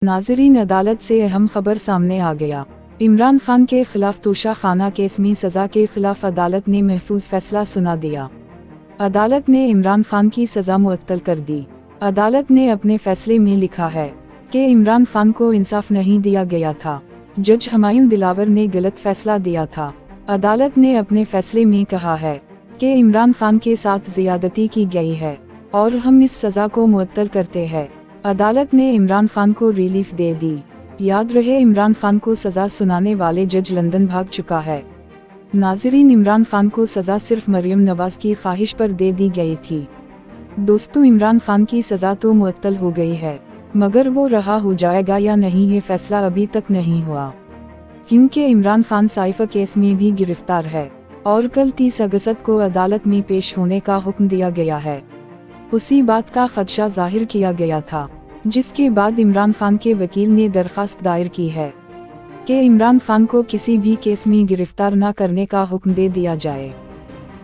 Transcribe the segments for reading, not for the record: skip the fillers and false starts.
नाज़रीन, अदालत से अहम खबर सामने आ गया। इमरान खान के खिलाफ तोशा खाना केस में सज़ा के खिलाफ अदालत ने महफूज फैसला सुना दिया। अदालत ने इमरान खान की सज़ा मुअत्तल कर दी। अदालत ने अपने फैसले में लिखा है कि इमरान खान को इंसाफ नहीं दिया गया था। जज हुमायूं दिलावर ने गलत फैसला दिया था। अदालत ने अपने फैसले में कहा है कि इमरान खान के साथ ज़्यादती की गई है और हम इस सज़ा को मुअत्तल करते हैं। अदालत ने इमरान खान को रिलीफ दे दी। याद रहे, इमरान खान को सज़ा सुनाने वाले जज लंदन भाग चुका है। नाज़रीन, इमरान खान को सज़ा सिर्फ मरियम नवाज की ख्वाहिश पर दे दी गई थी। दोस्तों, इमरान खान की सज़ा तो मुअत्तल हो गई है, मगर वो रहा हो जाएगा या नहीं ये फैसला अभी तक नहीं हुआ, क्योंकि इमरान खान साइफा केस में भी गिरफ्तार है और कल 30 अगस्त को अदालत में पेश होने का हुक्म दिया गया है। उसी बात का खदशा जाहिर किया गया था, जिसके बाद इमरान खान के वकील ने दरख्वास्त दायर की है कि इमरान खान को किसी भी केस में गिरफ्तार न करने का हुक्म दे दिया जाए।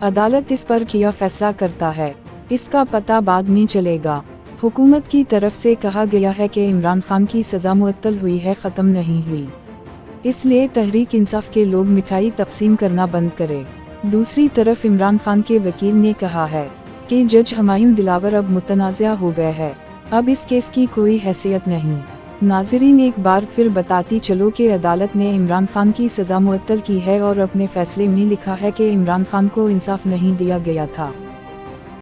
अदालत इस पर क्या फैसला करता है, इसका पता बाद में चलेगा। हुकूमत की तरफ से कहा गया है कि इमरान खान की सज़ा मुअत्तल हुई है, ख़त्म नहीं हुई, इसलिए तहरीक इंसाफ के लोग मिठाई तकसीम करना बंद करें। दूसरी तरफ इमरान खान के वकील ने कहा है कि जज हुमायूं दिलावर अब मुतनाज़ा हो गए हैं, अब इस केस की कोई हैसियत नहीं। नाज़रीन, एक बार फिर बताती चलो कि अदालत ने इमरान खान की सज़ा मुअत्तल की है और अपने फैसले में लिखा है कि इमरान खान को इंसाफ नहीं दिया गया था।